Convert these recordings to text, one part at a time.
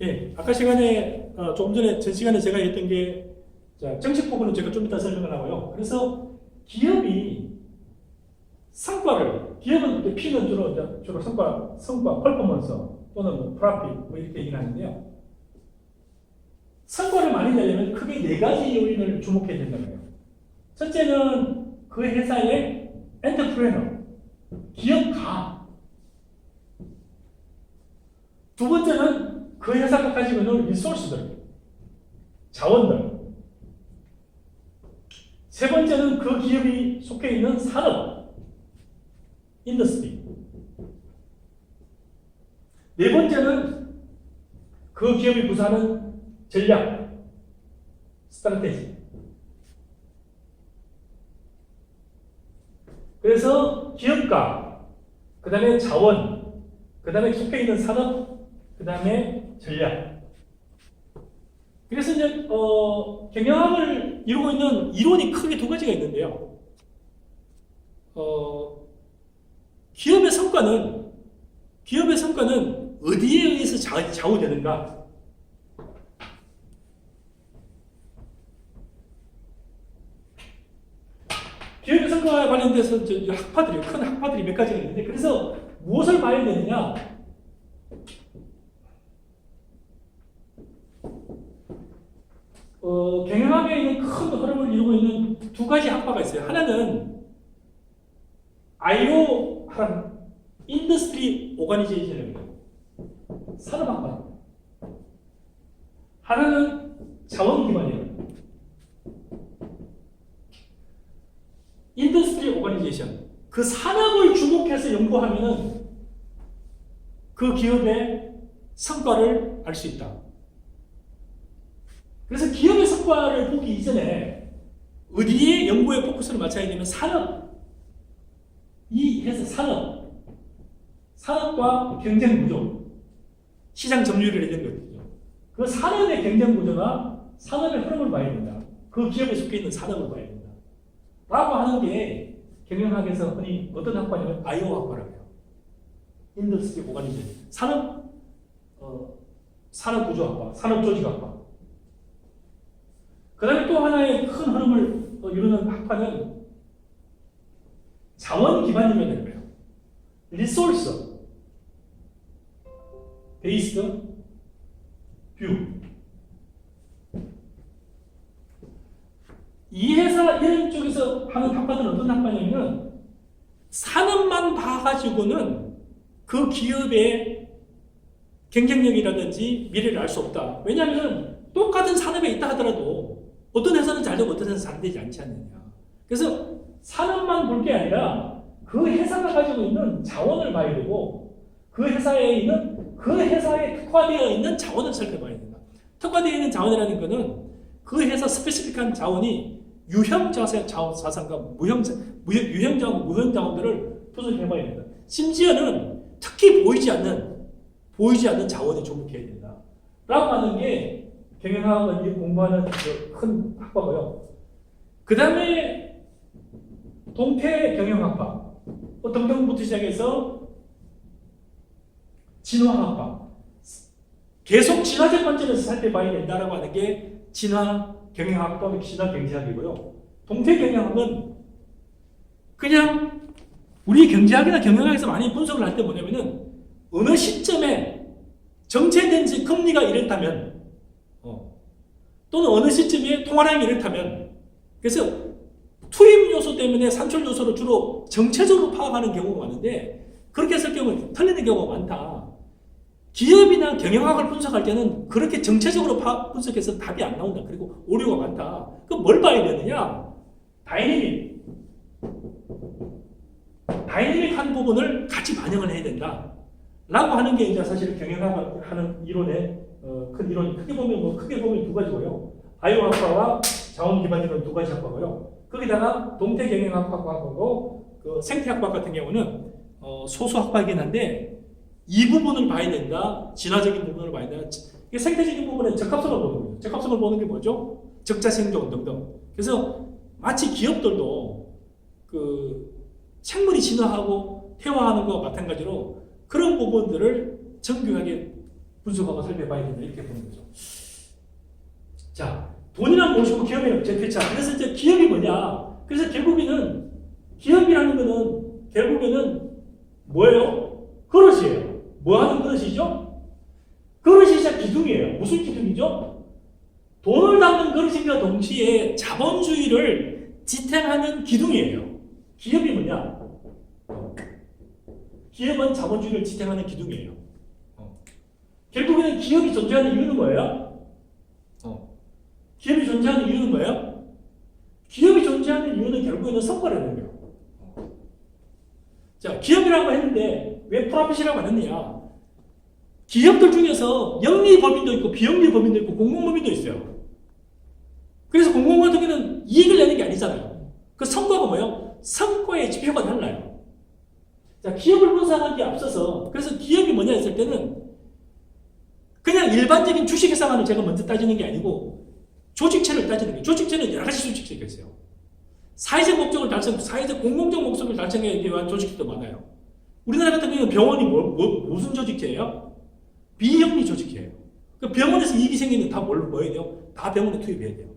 예, 아까 시간에 조금 전에 전 시간에 제가 했던 게 자, 정책 부분은 제가 좀 이따 설명을 하고요. 그래서 기업이 기업은 P는 주로 성과, 퍼포먼스 또는 뭐 프로핏 뭐 이렇게 얘기를 하는데요. 성과를 많이 내려면 크게 네 가지 요인을 주목해야 된다는 거예요. 첫째는 그 회사의 엔터프레너, 기업가. 두 번째는 그 회사가 가지고 있는 리소스들, 자원들. 세 번째는 그 기업이 속해 있는 산업, 인더스트리. 네 번째는 그 기업이 구사하는 전략, 스트래테지. 그래서 기업가, 그 다음에 자원, 그 다음에 속해 있는 산업, 그 다음에 전략. 그래서 이제 경영학을 이루고 있는 이론이 크게 두 가지가 있는데요. 기업의 성과는 어디에 의해서 좌우되는가? 기업의 성과에 관련돼서 큰 학파들이 몇 가지가 있는데, 그래서 무엇을 봐야 되느냐? 경영학에 있는 큰 흐름을 이루고 있는 두 가지 학파가 있어요. 하나는 IO, 인더스트리 오가니제이션이에요. 산업학파. 하나는 자원 기반이에요. 인더스트리 오가니제이션. 그 산업을 주목해서 연구하면은 그 기업의 성과를 알 수 있다. 그래서 기업의 성과를 보기 이전에 어디에 연구의 포커스를 맞춰야 되면 산업과 경쟁 구조, 시장 점유율을 이런 거거든요. 그 산업의 경쟁 구조나 산업의 흐름을 봐야 된다. 그 기업에 속해 있는 산업을 봐야 된다. 라고 하는 게 경영학에서 흔히 어떤 학과냐면 IO 학과라고 해요. 인더스트리 오가니제이션. 산업구조학과, 산업조직학과. 그 다음에 또 하나의 큰 흐름을 이루는 학파는 자원 기반이면 되는 거예요. 리소스, 베이스드, 뷰. 이 회사 이런 쪽에서 하는 학파들은 어떤 학파냐면 산업만 봐가지고는 그 기업의 경쟁력이라든지 미래를 알 수 없다. 왜냐하면 똑같은 산업에 있다 하더라도 어떤 회사는 잘 되고 어떤 회사는 잘 되지 않지 않느냐. 그래서 산업만 볼 게 아니라 그 회사가 가지고 있는 자원을 봐야 되고 그 회사에 특화되어 있는 자원을 살펴봐야 된다. 특화되어 있는 자원이라는 것은 그 회사 스페시픽한 자원이 유형 자산과 유형 자원, 무형 자원들을 분석해봐야 된다. 심지어는 특히 보이지 않는 자원에 주목해야 된다. 라고 하는 게 경영학을 공부하는 큰 학과고요. 그 다음에 동태 경영학파, 등등부터 시작해서 진화학파, 계속 진화적 관점에서 살펴봐야 된다라고 하는 게 진화 경영학 또는 진화 경제학이고요. 동태 경영학은 그냥 우리 경제학이나 경영학에서 많이 분석을 할 때 뭐냐면은 어느 시점에 정체된 금리가 이렇다면 또는 어느 시점에 통화량이 이렇다면 그래서 투입 요소 때문에 산출 요소를 주로 정체적으로 파악하는 경우가 많은데 그렇게 했을 경우 틀리는 경우가 많다. 기업이나 경영학을 분석할 때는 그렇게 정체적으로 분석해서 답이 안 나온다. 그리고 오류가 많다. 그럼 뭘 봐야 되느냐? 다이내믹한 부분을 같이 반영을 해야 된다. 라고 하는 게 이제 사실 경영학을 하는 이론의 큰 이론이 크게 보면 두 가지고요. IO 학과와 자원 기반 이론 두 가지 학과고요. 거기다가 동태 경영학과하고 그 생태학과 같은 경우는 소수 학과이긴 한데 이 부분을 봐야 된다. 진화적인 부분을 봐야 된다. 생태적인 부분은 적합성을 보는 거예요. 적합성을 보는 게 뭐죠? 적자 생존 등등. 그래서 마치 기업들도 그 생물이 진화하고 퇴화하는 것과 마찬가지로 그런 부분들을 정교하게 분석하고 살펴봐야 된다. 이렇게 보는 거죠. 자, 돈이란 무엇이고 기업이란 자, 그래서 이제 기업이 뭐냐? 그래서 결국에는 기업이라는 거는 결국에는 뭐예요? 그릇이에요. 뭐 하는 그릇이죠? 그릇이 진짜 기둥이에요. 무슨 기둥이죠? 돈을 담는 그릇인과 동시에 자본주의를 지탱하는 기둥이에요. 기업이 뭐냐? 기업은 자본주의를 지탱하는 기둥이에요. 결국에는 기업이 존재하는 이유는 뭐예요? 기업이 존재하는 이유는 뭐예요? 기업이 존재하는 이유는 결국에는 성과라는 거예요. 자, 기업이라고 했는데 왜 프로핏이라고 하느냐? 기업들 중에서 영리 법인도 있고 비영리 법인도 있고 공공법인도 있어요. 그래서 공공 같은 경우는 이익을 내는 게 아니잖아요. 그 성과가 뭐예요? 성과의 지표가 달라요. 자, 기업을 분석하기에 앞서서 그래서 기업이 뭐냐 했을 때는 그냥 일반적인 주식회사만을 제가 먼저 따지는 게 아니고 조직체를 따지는 거예요. 조직체는 여러 가지 조직체가 있어요. 사회적 목적을 사회적 공공적 목적을 달성하기 위한 조직도 많아요. 우리나라 같은 경우는 병원이 무슨 조직체예요? 비영리 조직체예요. 그 병원에서 이익이 생기면 다 뭐 해야 돼요? 다 병원에 투입해야 돼요.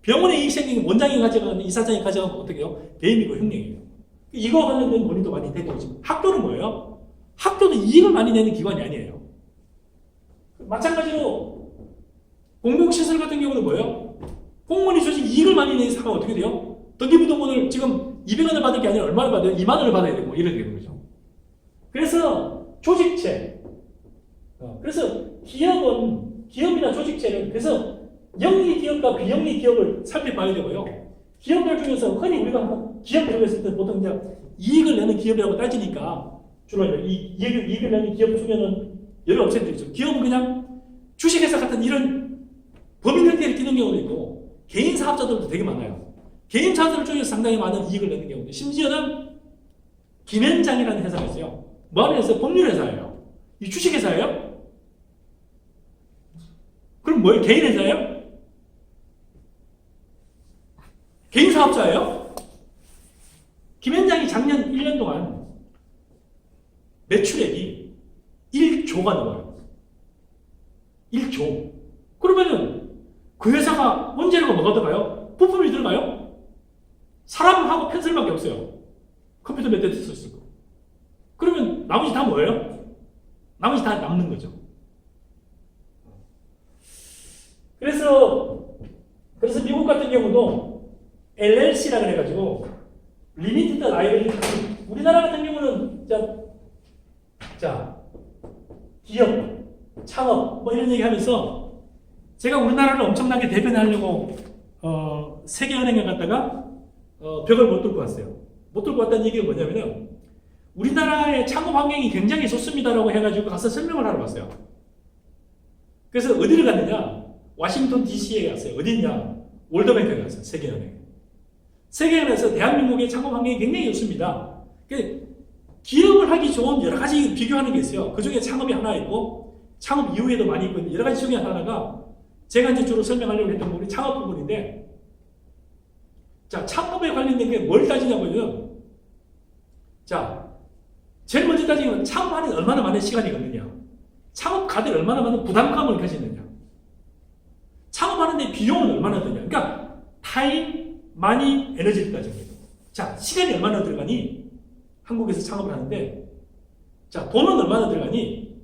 병원에 이익이 생기면 원장이 가져가는 이사장이 가져가면 어떻게 해요? 배임이고 횡령이에요. 이거 관련된 논의도 많이 되고 지금 학교는 뭐예요? 학교도 이익을 많이 내는 기관이 아니에요. 마찬가지로 공공시설 같은 경우는 뭐예요? 공무원이 조직 이익을 많이 내는 사람은 어떻게 돼요? 등기부등본을 지금 200원을 받을 게 아니라 얼마를 받아요? 2만 원을 받아야 되고 이렇게 되는 거죠. 그래서 조직체 그래서 기업이나 조직체는 그래서 영리 기업과 비영리 기업을 살펴봐야 되고요. 기업들 중에서 흔히 우리가 기업 들어갔을 때 보통 이제 이익을 내는 기업이라고 따지니까 주로 이익을 내는 기업 중에는 여러 업체들이 있죠. 기업은 그냥 주식회사 같은 이런 법인 형태를 띠는 경우도 있고 개인 사업자들도 되게 많아요. 개인 사업자들 중에서 상당히 많은 이익을 내는 경우도 심지어는 김현장이라는 회사가 있어요. 뭐 하는 회사? 법률회사예요. 이 주식회사예요? 그럼 뭐예요? 개인 회사예요? 개인 사업자예요? 김현장이 작년 1년 동안 매출액이 1조가 넘어요. 1조. 그러면은 그 회사가 원재료가 뭐가 들어가요? 부품이 들어가요? 사람하고 펜슬밖에 없어요. 컴퓨터 몇 대 쓸 거. 그러면 나머지 다 뭐예요? 나머지 다 남는 거죠. 그래서 미국 같은 경우도 LLC라고 해가지고 리미티드 라이ability. 우리나라 같은 경우는 기업, 창업 뭐 이런 얘기하면서 제가 우리나라를 엄청나게 대변하려고 세계은행에 갔다가 벽을 못 뚫고 왔어요. 못 뚫고 왔다는 얘기가 뭐냐면요. 우리나라의 창업 환경이 굉장히 좋습니다라고 해가지고 가서 설명을 하러 갔어요. 그래서 어디를 갔느냐? 워싱턴 DC에 갔어요. 어디냐? 월드뱅크에 갔어요. 세계은행. 세계은행에서 대한민국의 창업 환경이 굉장히 좋습니다. 기업을 하기 좋은 여러 가지 비교하는 게 있어요. 그 중에 창업이 하나 있고 창업 이후에도 많이 있고 여러 가지 중에 하나가 제가 이제 주로 설명하려고 했던 부분이 창업 부분인데, 자, 창업에 관련된 게 뭘 따지냐고요. 자, 제일 먼저 따지는 건 창업하는 얼마나 많은 시간이 걸리냐, 창업가들이 얼마나 많은 부담감을 가지느냐, 창업하는데 비용은 얼마나 드냐. 그러니까 타임, 마니, 에너지를 따지는 거예요. 자, 시간이 얼마나 들어가니? 한국에서 창업을 하는데, 자, 돈은 얼마나 들어가니?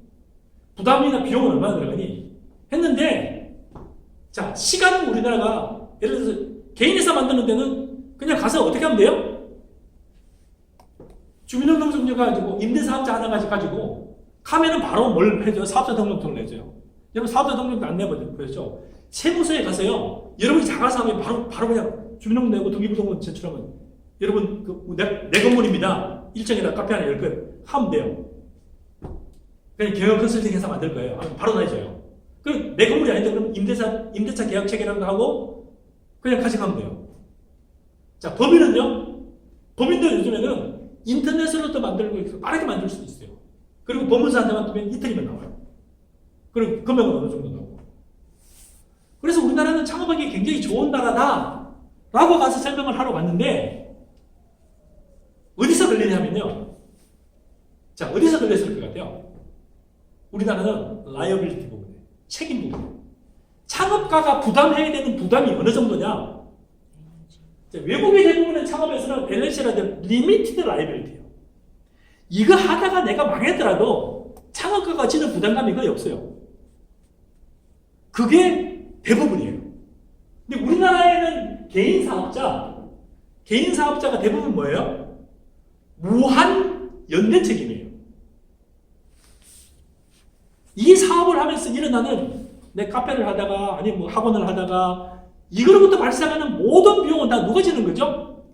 부담이나 비용은 얼마나 들어가니? 했는데, 자, 시간은 우리나라가 예를 들어서 개인회사 만드는 데는 그냥 가서 어떻게 하면 돼요? 주민등록증 가지고 임대사업자 하나 가지고 가면은 바로 뭘 해줘요? 사업자 등록증을 내줘요. 여러분 사업자 등록증 안 내보셨죠? 세무서에 가서요, 여러분이 자가사업에 바로 그냥 주민등록 내고 등기부등본 제출하면 여러분 내 건물입니다. 1층에다 카페 하나 열 거예요. 하면 돼요. 그냥 경영 컨설팅 회사 만들 거예요. 바로 내줘요. 그럼 내 건물이 아닌데 그럼 임대차 계약 체결이라도 하고 그냥 가져가면 돼요. 자, 법인은요? 법인도 요즘에는 인터넷으로도 만들고 빠르게 만들 수도 있어요. 그리고 법무사한테만 두면 이틀이면 나와요. 그리고 금액은 어느 정도 나오고. 그래서 우리나라는 창업하기 굉장히 좋은 나라다 라고 가서 설명을 하러 갔는데, 어디서 걸리냐면요. 자, 어디서 걸렸을 것 같아요? 우리나라는 라이어빌리티 부분. 책임부분. 창업가가 부담해야 되는 부담이 어느 정도냐? 외국의 대부분의 창업에서는 LLC라든 리미티드 라이빌리티예요. 이거 하다가 내가 망했더라도 창업가가 지는 부담감이 거의 없어요. 그게 대부분이에요. 근데 우리나라에는 개인 사업자가 대부분 뭐예요? 무한 연대 책임이에요. 이 사업을 하면서 일어나는 내 카페를 하다가 아니 뭐 학원을 하다가 이거로부터 발생하는 모든 비용은 다 누가 지는 거죠?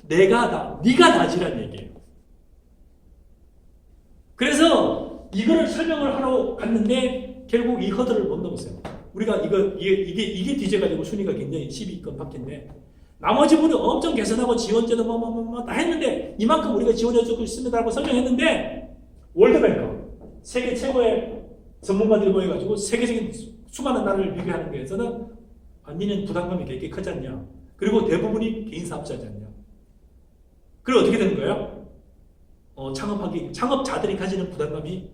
네가 다 지란 얘기예요. 그래서 이거를 설명을 하러 갔는데 결국 이 허들을 못 넘었어요. 우리가 이게 뒤져가지고 순위가 굉장히 12위권 밖인데 나머지 분이 엄청 개선하고 지원제도 다 했는데 이만큼 우리가 지원해주고 있습니다라고 설명했는데 월드뱅크 세계 최고의 전문가들이 모여가지고 세계적인 수많은 나라를 비교하는 데에서는 니는 부담감이 굉장히 크지 않냐. 그리고 대부분이 개인 사업자지 않냐. 그리고 어떻게 되는 거예요? 창업자들이 가지는 부담감이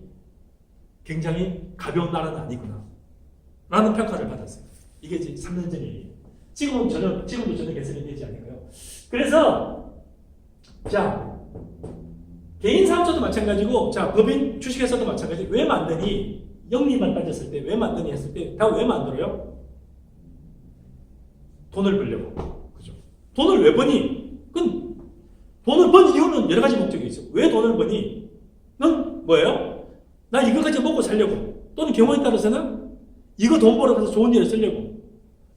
굉장히 가벼운 나라는 아니구나. 라는 평가를 받았어요. 이게 이제 3년 전 얘기예요. 지금도 전혀 개선이 되지 않을까요? 그래서, 자, 개인 사업자도 마찬가지고, 자, 법인 주식회사도 마찬가지고, 왜 만드니? 영리만 따졌을 때, 왜 만드니 했을 때, 다 왜 만들어요? 돈을 벌려고. 그죠? 돈을 왜 버니? 돈을 번 이유는 여러 가지 목적이 있어. 왜 돈을 버니? 넌 뭐예요? 나 이거 가지고 먹고 살려고. 또는 경우에 따라서는 이거 돈 벌어서 좋은 일에 쓰려고.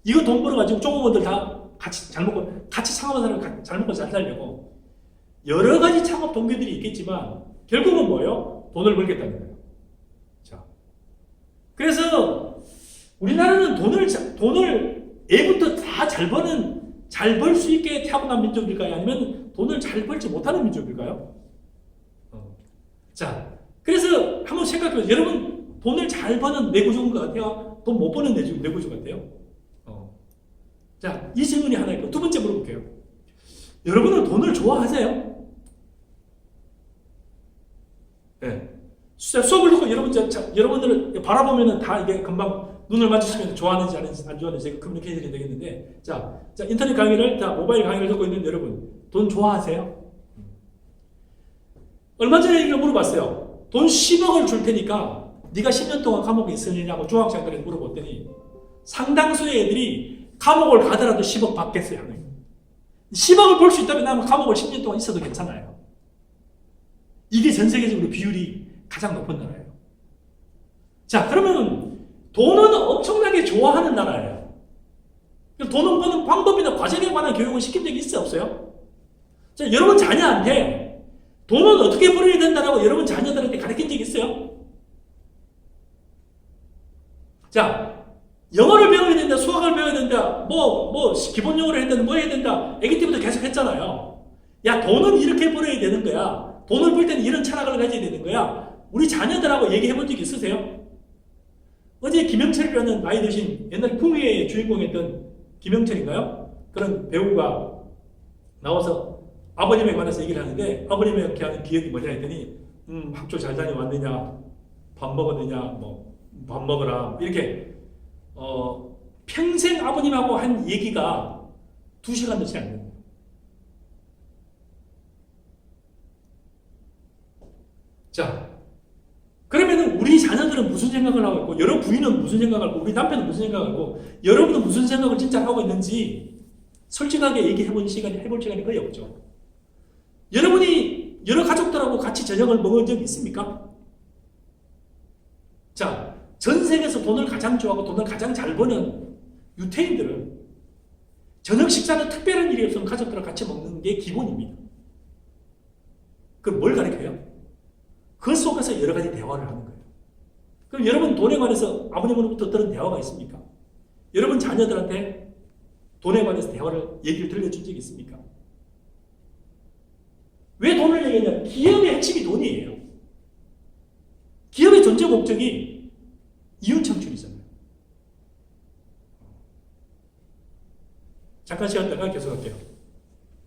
이거 돈 벌어가지고 조그만들 다 같이 창업하는 사람 잘 먹고 잘 살려고. 여러 가지 창업 동기들이 있겠지만 결국은 뭐예요? 돈을 벌겠다는 거예요. 자, 그래서 우리나라는 돈을 애부터 다 잘 벌 수 있게 타고난 민족일까요? 아니면 돈을 잘 벌지 못하는 민족일까요? 자, 그래서 한번 생각해보세요. 여러분 돈을 잘 버는 내구조인 것 같아요? 돈 못 버는 내구조 같아요? 자, 이 질문이 하나 있고 두 번째 물어볼게요. 여러분은 돈을 좋아하세요? 네. 수업을 듣고 여러분들을 바라보면은 다 이게 금방 눈을 맞추시면 좋아하는지 안 좋아하는지 제가 커뮤니케이션이 되겠는데, 자, 인터넷 강의를, 모바일 강의를 듣고 있는 여러분, 돈 좋아하세요? 얼마 전에 이거 물어봤어요. 돈 10억을 줄 테니까 네가 10년 동안 감옥에 있으려냐고 중학생들한테 물어봤더니 상당수의 애들이 감옥을 가더라도 10억 받겠어요. 10억을 벌 수 있다면 나는 감옥을 10년 동안 있어도 괜찮아요. 이게 전 세계적으로 비율이 가장 높은 나라예요. 자, 그러면 돈은 엄청나게 좋아하는 나라예요. 돈은 버는 방법이나 과정에 관한 교육을 시킨 적이 있어요? 없어요? 자, 여러분 자녀한테 돈은 어떻게 벌어야 된다라고 여러분 자녀들한테 가르친 적이 있어요? 자, 영어를 배워야 된다, 수학을 배워야 된다, 기본 영어를 해야 된다, 뭐 해야 된다, 애기 때부터 계속 했잖아요. 야, 돈은 이렇게 벌어야 되는 거야. 돈을 벌 때는 이런 철학을 가져야 되는 거야. 우리 자녀들하고 얘기해 본 적 있으세요? 어제 김영철이라는 나이 드신 옛날 풍의의 주인공이었던 김영철인가요? 그런 배우가 나와서 아버님에 관해서 얘기를 하는데 아버님이 이렇게 하는 기억이 뭐냐 했더니 학교 잘 다녀왔느냐, 밥 먹었느냐, 밥 먹어라 이렇게 평생 아버님하고 한 얘기가 2시간도 채 안 됩니다. 자, 그러면은 우리 자녀들은 무슨 생각을 하고 있고, 여러분 부인은 무슨 생각을 하고, 우리 남편은 무슨 생각을 하고, 여러분은 무슨 생각을 진짜 하고 있는지 솔직하게 해볼 시간이 거의 없죠. 여러분이 여러 가족들하고 같이 저녁을 먹은 적이 있습니까? 자, 전 세계에서 돈을 가장 좋아하고 돈을 가장 잘 버는 유태인들은 저녁 식사는 특별한 일이 없으면 가족들과 같이 먹는 게 기본입니다. 그럼 뭘 가르쳐요? 그 속에서 여러 가지 대화를 하는 거예요. 그럼 여러분 돈에 관해서 아버님으로부터 들은 대화가 있습니까? 여러분 자녀들한테 돈에 관해서 얘기를 들려준 적이 있습니까? 왜 돈을 얘기하냐? 기업의 핵심이 돈이에요. 기업의 존재 목적이 이윤 창출이잖아요. 잠깐 쉬었다가 계속할게요.